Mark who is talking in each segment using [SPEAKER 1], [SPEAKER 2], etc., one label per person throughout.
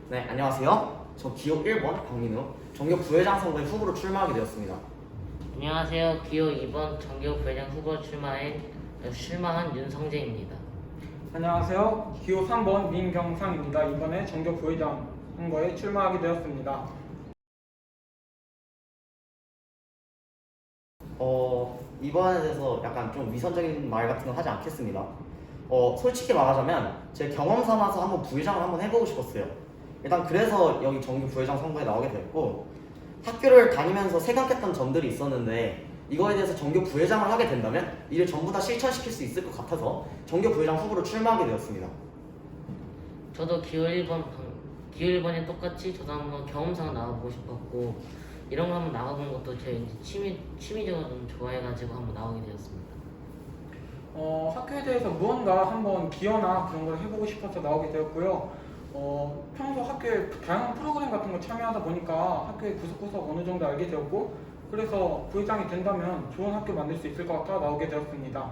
[SPEAKER 1] 네, 안녕하세요. 저 기호 1번 박민우, 전교 부회장 선거에 후보로 출마하게 되었습니다.
[SPEAKER 2] 안녕하세요. 기호 2번 정교 부회장 후보 출마한 윤성재입니다.
[SPEAKER 3] 안녕하세요. 기호 3번 민경상입니다. 이번에 정교 부회장 선거에 출마하게 되었습니다.
[SPEAKER 1] 이번에 대해서 약간 좀 위선적인 말 같은 거 하지 않겠습니다. 솔직히 말하자면 제 경험 삼아서 한번 부회장을 한번 해보고 싶었어요. 일단 그래서 여기 정교 부회장 선거에 나오게 됐고, 학교를 다니면서 생각했던 점들이 있었는데 이거에 대해서 정교 부회장을 하게 된다면 이를 전부 다 실천시킬 수 있을 것 같아서 정교 부회장 후보로 출마하게 되었습니다.
[SPEAKER 2] 저도 기호 1번에 똑같이 저도 한번 경험상 나가보고 싶었고 이런 거 한번 나가보는 것도 제 이제 취미적으로 좀 좋아해가지고 한번 나오게 되었습니다.
[SPEAKER 3] 학교에 대해서 무언가 한번 기여나 그런 걸 해보고 싶어서 나오게 되었고요. 평소 학교에 다양한 프로그램 같은 거 참여하다 보니까 학교의 구석구석 어느 정도 알게 되었고, 그래서 부회장이 된다면 좋은 학교 만들 수 있을 것 같아 나오게 되었습니다.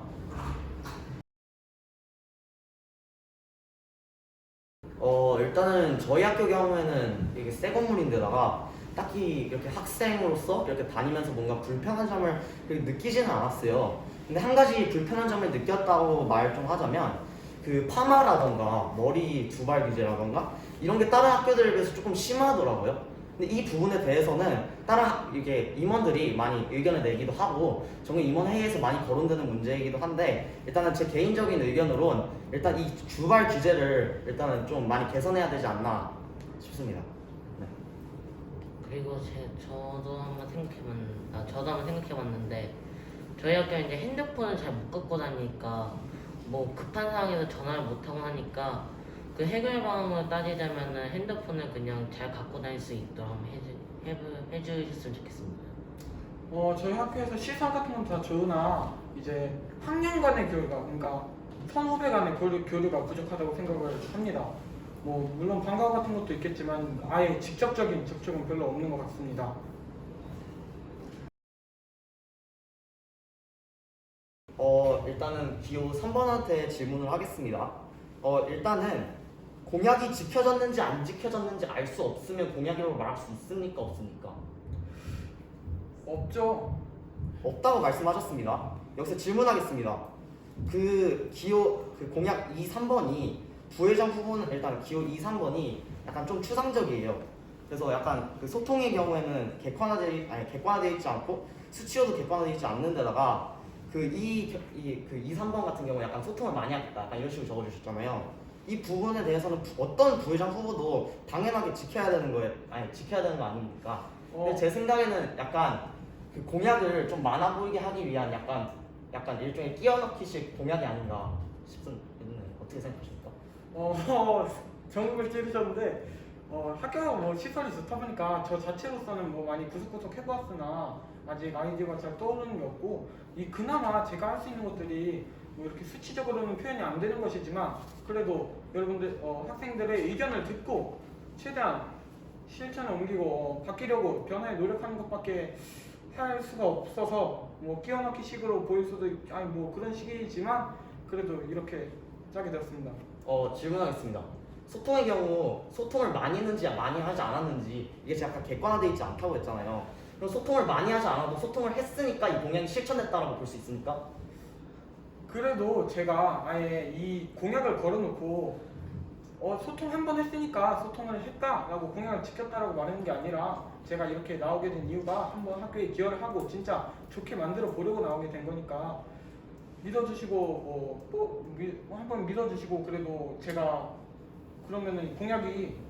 [SPEAKER 1] 일단은 저희 학교 경우에는 이게 새 건물인데다가 딱히 이렇게 학생으로서 이렇게 다니면서 뭔가 불편한 점을 느끼지는 않았어요. 근데 한 가지 불편한 점을 느꼈다고 말 좀 하자면 그 파마라던가 머리 두발 규제라던가 이런 게 다른 학교들에 비해서 조금 심하더라고요. 근데 이 부분에 대해서는 이게 임원들이 많이 의견을 내기도 하고 정말 임원 회의에서 많이 거론되는 문제이기도 한데, 일단은 제 개인적인 의견으로는 일단 이 주발 규제를 일단은 좀 많이 개선해야 되지 않나 싶습니다. 네.
[SPEAKER 2] 그리고 저도 한번 생각해봤는데 저희 학교는 이제 핸드폰을 잘 못 갖고 다니니까 뭐 급한 상황에서 전화를 못 하고 하니까 그 해결 방법을 따지자면은 핸드폰을 그냥 잘 갖고 다닐 수 있도록 한번 해주셨으면 좋겠습니다.
[SPEAKER 3] 저희 학교에서 시설 같은 건 다 좋으나 이제 학년 간의 교류가, 그러니까 선후배 간의 교류가 부족하다고 생각을 합니다. 뭐 물론 방과 같은 것도 있겠지만 아예 직접적인 접촉은 별로 없는 것 같습니다.
[SPEAKER 1] 일단은 기호 3번한테 질문을 하겠습니다. 일단은 공약이 지켜졌는지 안 지켜졌는지 알 수 없으면 공약이라고 말할 수 있습니까? 없습니까?
[SPEAKER 3] 없죠.
[SPEAKER 1] 없다고 말씀하셨습니다. 여기서 질문하겠습니다. 그 공약 2, 3번이 부회장 후보는 일단 기호 2, 3번이 약간 좀 추상적이에요. 그래서 약간 그 소통의 경우에는 객관화되어 있지 않고 수치로도 객관화되어 있지 않는 데다가 그 2, 3번 같은 경우 약간 소통을 많이 하겠다 약간 이런 식으로 적어주셨잖아요. 이 부분에 대해서는 어떤 부회장 후보도 당연하게 지켜야 되는 거 아닙니까? 근데 제 생각에는 약간 그 공약을 좀 많아 보이게 하기 위한 약간 일종의 끼워넣기식 공약이 아닌가 싶은데 어떻게 생각하십니까?
[SPEAKER 3] 전국을 찌르셨는데 학교가 뭐 시설이 좋다 보니까 저 자체로서는 뭐 많이 구석구석 해보았으나 아직 아이디어가 잘 떠오르는 게 없고, 그나마 제가 할 수 있는 것들이 뭐 이렇게 수치적으로는 표현이 안 되는 것이지만 그래도 여러분들 학생들의 의견을 듣고 최대한 실천에 옮기고 바뀌려고 변화에 노력하는 것밖에 할 수가 없어서 뭐 끼워넣기 식으로 보일 수도 아니 뭐 그런 식이지만 그래도 이렇게 짜게 되었습니다.
[SPEAKER 1] 질문하겠습니다. 소통의 경우 소통을 많이 했는지 많이 하지 않았는지 이게 약간 객관화되어 있지 않다고 했잖아요. 그럼 소통을 많이 하지 않아도 소통을 했으니까 이 공약이 실천됐다라고 볼 수 있습니까?
[SPEAKER 3] 그래도 제가 아예 이 공약을 걸어놓고 소통 한 번 했으니까 소통을 했다라고 공약을 지켰다라고 말하는 게 아니라 제가 이렇게 나오게 된 이유가 한번 학교에 기여를 하고 진짜 좋게 만들어 보려고 나오게 된 거니까 믿어주시고 한번 믿어주시고, 그래도 제가 그러면은 공약이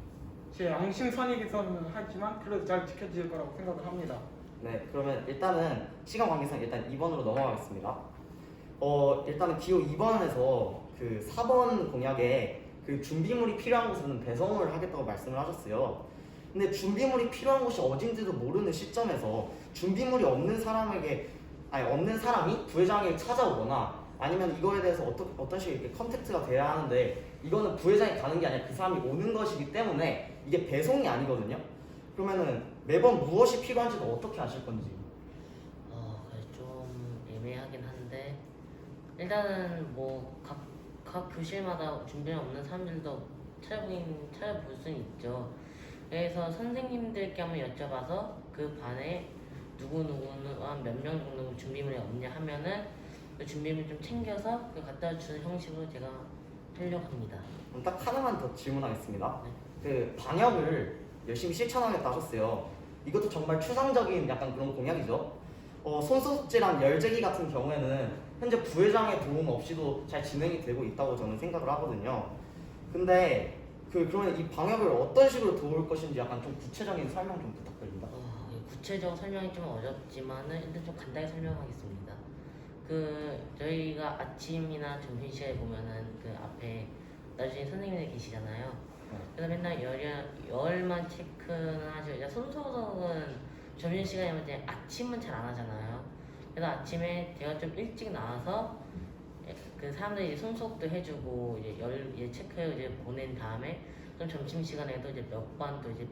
[SPEAKER 3] 제 양심선이기서는 하지만 그래도 잘 지켜질 거라고 생각을 합니다.
[SPEAKER 1] 네, 그러면 일단은 시간 관계상 일단 2번으로 넘어가겠습니다. 일단은 기호 2번에서 그 4번 공약에 그 준비물이 필요한 곳은 배송을 하겠다고 말씀을 하셨어요. 근데 준비물이 필요한 곳이 어딘지도 모르는 시점에서 준비물이 없는 사람이 부회장에게 찾아오거나 아니면 이거에 대해서 어떤 식으로 이렇게 컨택트가 돼야 하는데 이거는 부회장이 가는 게 아니라 그 사람이 오는 것이기 때문에 이게 배송이 아니거든요. 그러면은 매번 무엇이 필요한지도 어떻게 아실 건지.
[SPEAKER 2] 좀 애매하긴 한데 일단은 뭐 각 교실마다 준비 없는 사람들도 찾아볼 수는 있죠. 그래서 선생님들께 한번 여쭤봐서 그 반에 누구누구는 몇 명 정도 준비물이 없냐 하면은 그 준비물 좀 챙겨서 그 갖다 주는 형식으로 제가 하려고 합니다.
[SPEAKER 1] 그럼 딱 하나만 더 질문하겠습니다.
[SPEAKER 2] 네.
[SPEAKER 1] 그 방역을 열심히 실천하겠다 하셨어요. 이것도 정말 추상적인 약간 그런 공약이죠. 손소독제랑 열재기 같은 경우에는 현재 부회장의 도움 없이도 잘 진행이 되고 있다고 저는 생각을 하거든요. 근데 그러면 이 방역을 어떤 식으로 도울 것인지 약간 좀 구체적인 설명 좀 부탁드립니다.
[SPEAKER 2] 구체적 설명이 좀 어렵지만은 일단 좀 간단히 설명하겠습니다. 저희가 아침이나 점심 시간에 보면은 그 앞에 나중에 선생님들 계시잖아요.
[SPEAKER 1] 네.
[SPEAKER 2] 그래서 맨날 열만 체크는 하시고 이제 손소독은 점심 시간이면 이제 아침은 잘 안 하잖아요. 그래서 아침에 제가 좀 일찍 나와서 그 사람들이 이제 손소독도 해주고 이제 체크해 이제 보낸 다음에 좀 점심 시간에도 이제 몇 번 또 이제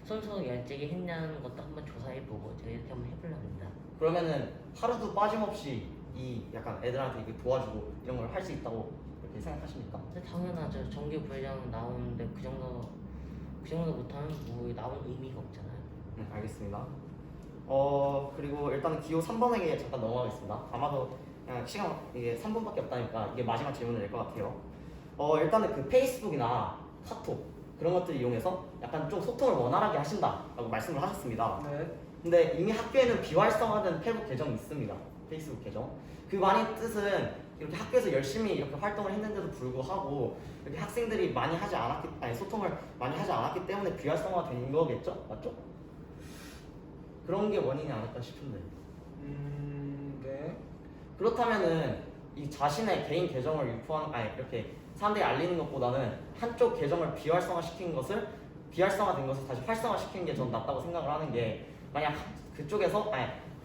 [SPEAKER 2] 손소독 열재기 했냐는 것도 한번 조사해보고 제가 이렇게 한번 해보려고 합니다.
[SPEAKER 1] 그러면은 하루도 빠짐없이 이 약간 애들한테 이렇게 도와주고 이런 걸 할 수 있다고 이렇게 생각하십니까?
[SPEAKER 2] 근데 당연하죠. 정규 부회장 나오는데 그 정도 못하면 뭐 나온 의미가 없잖아요.
[SPEAKER 1] 네, 알겠습니다. 그리고 일단 기호 3번에게 잠깐 넘어가겠습니다. 아마도 그냥 시간 이게 3분밖에 없다니까 이게 마지막 질문을 낼 것 같아요. 일단은 그 페이스북이나 카톡 그런 것들 이용해서 약간 좀 소통을 원활하게 하신다라고 말씀을 하셨습니다.
[SPEAKER 3] 네.
[SPEAKER 1] 근데 이미 학교에는 비활성화된 페북 계정이 있습니다. 페이스북 계정. 그 말의 뜻은 이렇게 학교에서 열심히 이렇게 활동을 했는데도 불구하고 이렇게 학생들이 소통을 많이 하지 않았기 때문에 비활성화된 거겠죠? 맞죠? 그런 게 원인이 아닐까 싶은데.
[SPEAKER 3] 네.
[SPEAKER 1] 그렇다면은 이 자신의 개인 계정을 이렇게 사람들이 알리는 것보다는 한쪽 계정을 비활성화된 것을 다시 활성화시키는 게 전 낫다고 생각을 하는 게, 만약 그쪽에서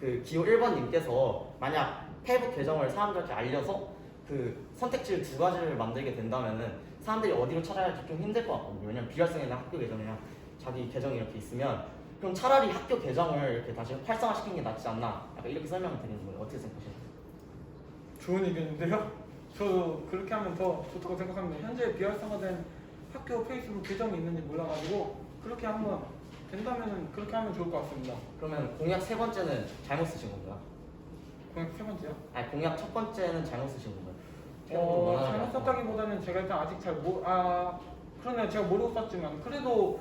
[SPEAKER 1] 그 기호 1번님께서 만약 페이북 계정을 사람들한테 알려서 그 선택지를 두 가지를 만들게 된다면은 사람들이 어디로 찾아야 할지 좀 힘들 것 같거든요. 왜냐면 비활성화된 학교 계정이랑 자기 계정이 이렇게 있으면, 그럼 차라리 학교 계정을 이렇게 다시 활성화시키는 게 낫지 않나, 약간 이렇게 설명을 드리는 거예요. 어떻게 생각하세요?
[SPEAKER 3] 좋은 의견인데요. 저도 그렇게 하면 더 좋다고 생각합니다. 현재 비활성화된 학교 페이스북 계정이 있는지 몰라가지고 그렇게 한번 된다면은 그렇게 하면 좋을 것 같습니다.
[SPEAKER 1] 그러면 공약 세 번째는 잘못 쓰신 건가요?
[SPEAKER 3] 공약 세 번째요?
[SPEAKER 1] 공약 첫 번째는 잘못 쓰신 건가요?
[SPEAKER 3] 잘못 썼다기보다는 제가 일단 아직 그러네, 제가 모르고 썼지만 그래도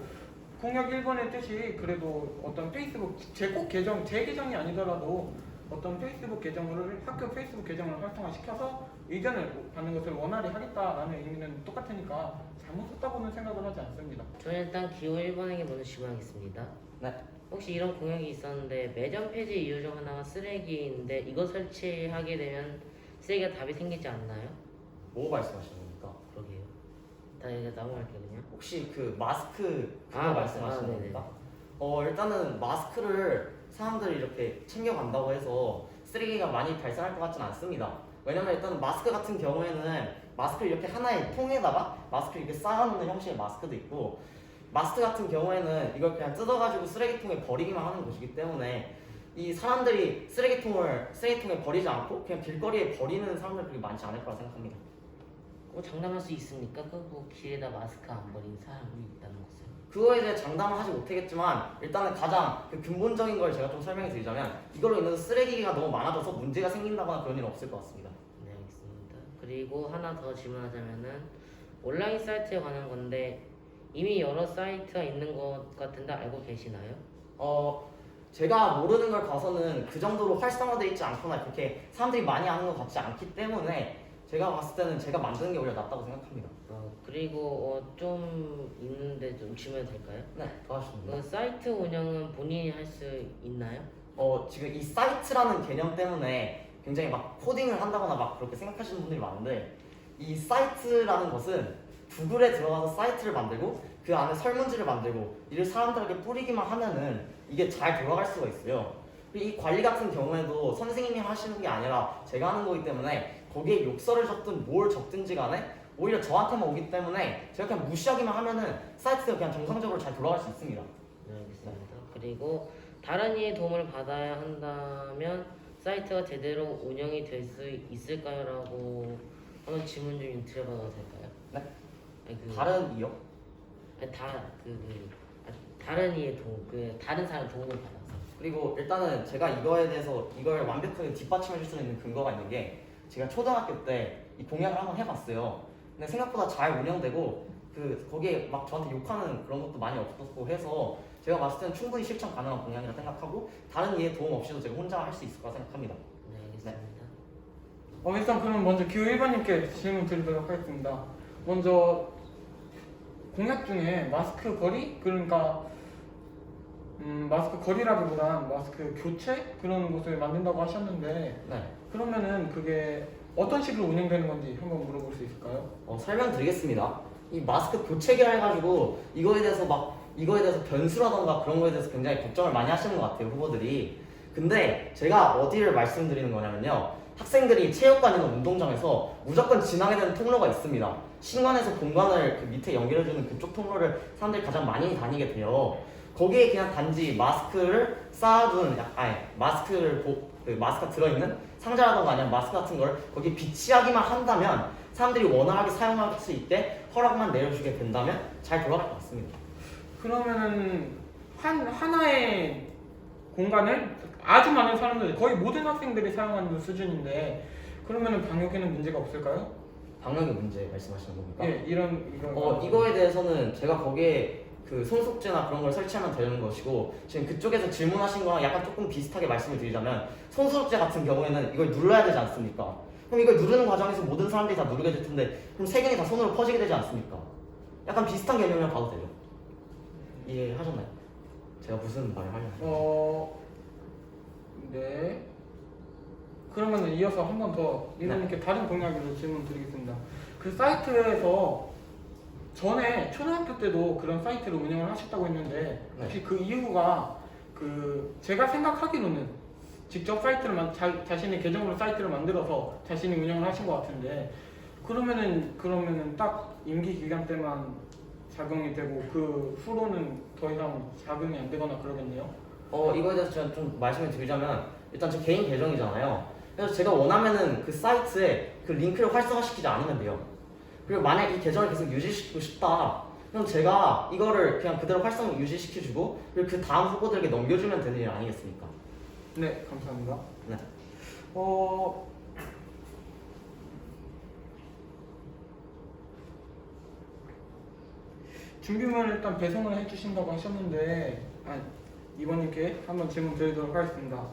[SPEAKER 3] 공약 1번의 뜻이 그래도 어떤 페이스북 제 계정이 아니더라도 어떤 페이스북 계정을 학교 페이스북 계정을 활성화시켜서 의견을 받는 것을 원활히 하겠다라는 의미는 똑같으니까 잘못 썼다고는 생각을 하지 않습니다.
[SPEAKER 2] 저는 일단 기호 1번에게 먼저 질문하겠습니다.
[SPEAKER 1] 네.
[SPEAKER 2] 혹시 이런 공약이 있었는데 매점 폐지 이유 중 하나가 쓰레기인데 이거 설치하게 되면 쓰레기가 답이 생기지 않나요?
[SPEAKER 1] 뭐 말씀하시는 겁니까?
[SPEAKER 2] 그러게요. 다 이제 넘어갈게요 그냥.
[SPEAKER 1] 혹시 그 마스크 그거 말씀하시는
[SPEAKER 2] 네네.
[SPEAKER 1] 겁니까? 일단은 마스크를 사람들이 이렇게 챙겨간다고 해서 쓰레기가 많이 발생할 것 같지는 않습니다. 왜냐면 일단 마스크 같은 경우에는 마스크를 이렇게 하나의 통에다가 마스크를 이렇게 쌓아놓는 형식의 마스크도 있고, 마스크 같은 경우에는 이걸 그냥 뜯어가지고 쓰레기통에 버리기만 하는 것이기 때문에 이 사람들이 쓰레기통에 버리지 않고 그냥 길거리에 버리는 사람들이 그렇게 많지 않을 거라 생각합니다.
[SPEAKER 2] 장담할 수 있습니까? 그 길에다 마스크 안 버린 사람이 있다는 것을.
[SPEAKER 1] 그거에 대해 장담은 하지 못하겠지만, 일단은 가장 그 근본적인 걸 제가 좀 설명해 드리자면, 이걸로 인해서 쓰레기가 너무 많아져서 문제가 생긴다거나 그런 일은 없을 것 같습니다.
[SPEAKER 2] 네, 알겠습니다. 그리고 하나 더 질문하자면은 온라인 사이트에 관한 건데 이미 여러 사이트가 있는 것 같은데 알고 계시나요?
[SPEAKER 1] 제가 모르는 걸 봐서는 그 정도로 활성화되어 있지 않거나 그렇게 사람들이 많이 하는 것 같지 않기 때문에 제가 봤을 때는 제가 만드는 게 오히려 낫다고 생각합니다.
[SPEAKER 2] 그리고 좀 있는데 좀 질문 될까요?
[SPEAKER 1] 네, 더 하십니다.
[SPEAKER 2] 사이트 운영은 본인이 할 수 있나요?
[SPEAKER 1] 지금 이 사이트라는 개념 때문에 굉장히 막 코딩을 한다거나 막 그렇게 생각하시는 분들이 많은데, 이 사이트라는 것은 구글에 들어가서 사이트를 만들고 그 안에 설문지를 만들고 이를 사람들에게 뿌리기만 하면은 이게 잘 돌아갈 수가 있어요. 이 관리 같은 경우에도 선생님이 하시는 게 아니라 제가 하는 거기 때문에 거기에 욕설을 적든 뭘 적든지 간에 오히려 저한테만 오기 때문에 제가 그냥 무시하기만 하면은 사이트가 그냥 정상적으로 잘 돌아갈 수 있습니다.
[SPEAKER 2] 네, 알겠습니다. 그리고 다른 이의 도움을 받아야 한다면 사이트가 제대로 운영이 될 수 있을까요? 라고 한번 질문 좀 드려봐도 될까요?
[SPEAKER 1] 네.
[SPEAKER 2] 아니,
[SPEAKER 1] 다른 이요?
[SPEAKER 2] 다른 이의 다른 사람 도움을 받았어.
[SPEAKER 1] 그리고 일단은 제가 이거에 대해서 이걸 완벽하게 뒷받침해 줄 수 있는 근거가 있는 게 제가 초등학교 때 이 공약을 한번 해봤어요. 근데 생각보다 잘 운영되고 거기에 막 저한테 욕하는 그런 것도 많이 없었고 해서 제가 봤을 때는 충분히 실천 가능한 공약이라 생각하고 다른 이의 도움 없이도 제가 혼자 할 수 있을 거라 생각합니다.
[SPEAKER 2] 네, 알겠습니다.
[SPEAKER 3] 일단 그럼 먼저 기호 1번님께 질문 드리도록 하겠습니다. 먼저 공약 중에 마스크 거리? 그러니까 마스크 거리라기보단 마스크 교체? 그런 곳을 만든다고 하셨는데
[SPEAKER 1] 네.
[SPEAKER 3] 그러면은 그게 어떤 식으로 운영되는 건지 한번 물어볼 수 있을까요?
[SPEAKER 1] 설명드리겠습니다. 이 마스크 교체기라 해가지고 이거에 대해서 변수라던가 그런 거에 대해서 굉장히 걱정을 많이 하시는 것 같아요, 후보들이. 근데 제가 어디를 말씀드리는 거냐면요, 학생들이 체육관이나 운동장에서 무조건 지나게 되는 통로가 있습니다. 신관에서 본관을 그 밑에 연결해주는 그쪽 통로를 사람들이 가장 많이 다니게 돼요. 거기에 그냥 단지 마스크를 쌓아두는, 마스크가 들어있는 상자라던가 아니면 마스크 같은 걸 거기 비치하기만 한다면, 사람들이 원활하게 사용할 수 있게 허락만 내려주게 된다면 잘 돌아갈 것 같습니다.
[SPEAKER 3] 그러면은 하나의 공간을 아주 많은 사람들, 거의 모든 학생들이 사용하는 수준인데 그러면은 방역에는 문제가 없을까요?
[SPEAKER 1] 방역의 문제 말씀하시는 겁니까?
[SPEAKER 3] 예,
[SPEAKER 1] 이거에 대해서는 제가 거기에 그 손소독제나 그런 걸 설치하면 되는 것이고, 지금 그쪽에서 질문하신 거랑 약간 조금 비슷하게 말씀을 드리자면, 손소독제 같은 경우에는 이걸 눌러야 되지 않습니까? 그럼 이걸 누르는 과정에서 모든 사람들이 다 누르게 될 텐데 그럼 세균이 다 손으로 퍼지게 되지 않습니까? 약간 비슷한 개념이라 봐도 되죠. 이해하셨나요? 제가 무슨 말을 하려고?
[SPEAKER 3] 네. 그러면 이어서 한 번 더 이분께 다른 공약으로 질문 드리겠습니다. 그 사이트에서 전에 초등학교 때도 그런 사이트를 운영을 하셨다고 했는데 혹시 그 이유가 제가 생각하기로는 직접 사이트를 자신의 계정으로 사이트를 만들어서 자신이 운영을 하신 것 같은데 그러면은 딱 임기 기간 때만 작용이 되고 그 후로는 더 이상 작용이 안 되거나 그러겠네요.
[SPEAKER 1] 이거에 대해서 제가 좀 말씀을 드리자면, 일단 제 개인 계정이잖아요. 그래서 제가 원하면은 그 사이트에 그 링크를 활성화시키지 않으면 돼요. 그리고 만약 이 계정을 계속 유지시키고 싶다, 그럼 제가 이거를 그냥 그대로 활성 유지시켜주고 그리고 그 다음 후보들에게 넘겨주면 되는 일 아니겠습니까?
[SPEAKER 3] 네, 감사합니다.
[SPEAKER 1] 네.
[SPEAKER 3] 준비물을 일단 배송을 해주신다고 하셨는데 이번님께 한번 질문 드리도록 하겠습니다.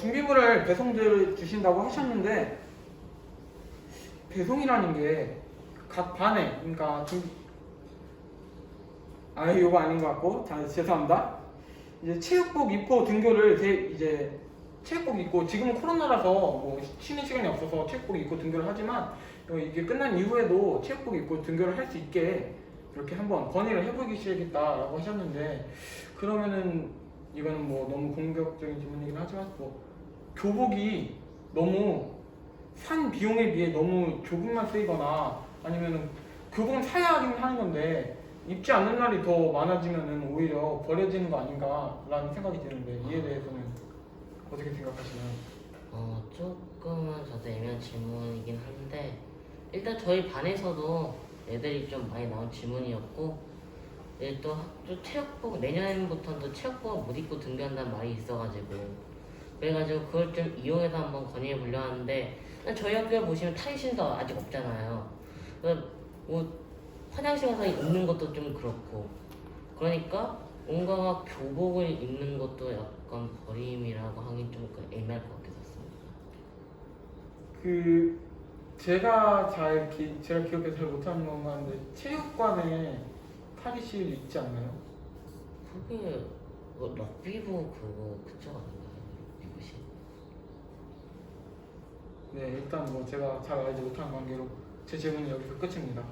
[SPEAKER 3] 준비물을 배송을 주신다고 하셨는데 배송이라는 게 각 반에, 그러니까 이거 아닌 것 같고, 죄송합니다. 이제 체육복 입고 등교를 이제 체육복 입고, 지금은 코로나라서 뭐 쉬는 시간이 없어서 체육복 입고 등교를 하지만 이게 끝난 이후에도 체육복 입고 등교를 할 수 있게 이렇게 한번 건의를 해보시겠다라고 하셨는데, 그러면은 이거는 뭐 너무 공격적인 질문이긴 하지만 뭐 교복이 너무 산 비용에 비해 너무 조금만 쓰이거나 아니면은 교복은 사야 하긴 하는 건데 입지 않는 날이 더 많아지면은 오히려 버려지는 거 아닌가라는 생각이 드는데 이에 대해서는 어떻게 생각하시나요?
[SPEAKER 2] 조금은 저도 애매한 질문이긴 한데, 일단 저희 반에서도 애들이 좀 많이 나온 질문이었고, 또 학교 체육복 내년부터는 또 체육복을 못 입고 등교한다는 말이 있어가지고, 그래가지고 그걸 좀 이용해서 한번 건의해 보려 하는데, 저희 학교에 보시면 탈의실도 아직 없잖아요. 뭐 화장실 가서 입는 것도 좀 그렇고, 그러니까 뭔가 교복을 입는 것도 약간 버림이라고 하긴 좀 애매할 것 같게 됐습니다.
[SPEAKER 3] 제가 기억에 잘 못하는 건가 하는데 체육관에 탈의실 있지 않나요?
[SPEAKER 2] 그게 럭비부 그쪽 아닌가요? 이곳이?
[SPEAKER 3] 네, 일단 뭐 제가 잘 알지 못하는 관계로 제 질문은 여기서 끝입니다.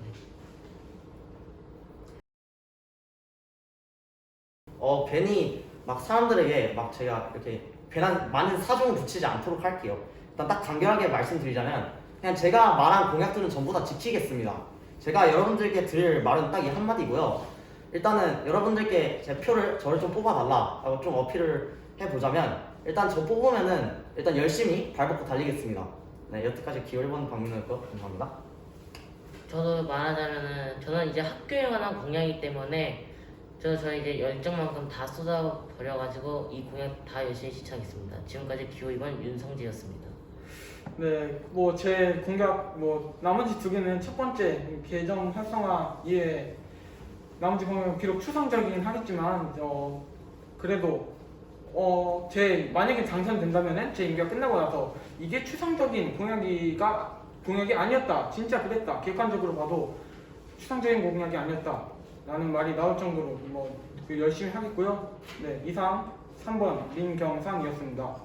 [SPEAKER 1] 괜히 막 사람들에게 막 제가 이렇게 괜한 많은 사정을 붙이지 않도록 할게요. 일단 딱 간결하게 말씀드리자면, 그냥 제가 말한 공약들은 전부 다 지키겠습니다. 제가 여러분들께 드릴 말은 딱 이 한마디고요. 일단은 여러분들께 제 표를 저를 좀 뽑아달라라고 좀 어필을 해보자면, 일단 저 뽑으면은 일단 열심히 발벗고 달리겠습니다. 네, 여태까지 기호 1번 박민호였고 감사합니다.
[SPEAKER 2] 저도 말하자면은 저는 이제 학교에 관한 공약이기 때문에 저희 이제 열정만큼 다 쏟아버려가지고 이 공약 다 열심히 실천하겠습니다. 지금까지 기호 2번 윤성재였습니다.
[SPEAKER 3] 네, 뭐 제 공약 뭐 나머지 두 개는 첫 번째 계정 활성화 이외에 나머지 공약은 비록 추상적이긴 하겠지만 그래도 제 만약에 당선된다면은 제 임기가 끝나고 나서 이게 추상적인 공약이 아니었다, 진짜 그랬다, 객관적으로 봐도 추상적인 공약이 아니었다라는 말이 나올 정도로 뭐 열심히 하겠고요. 네, 이상 3번 민경상이었습니다.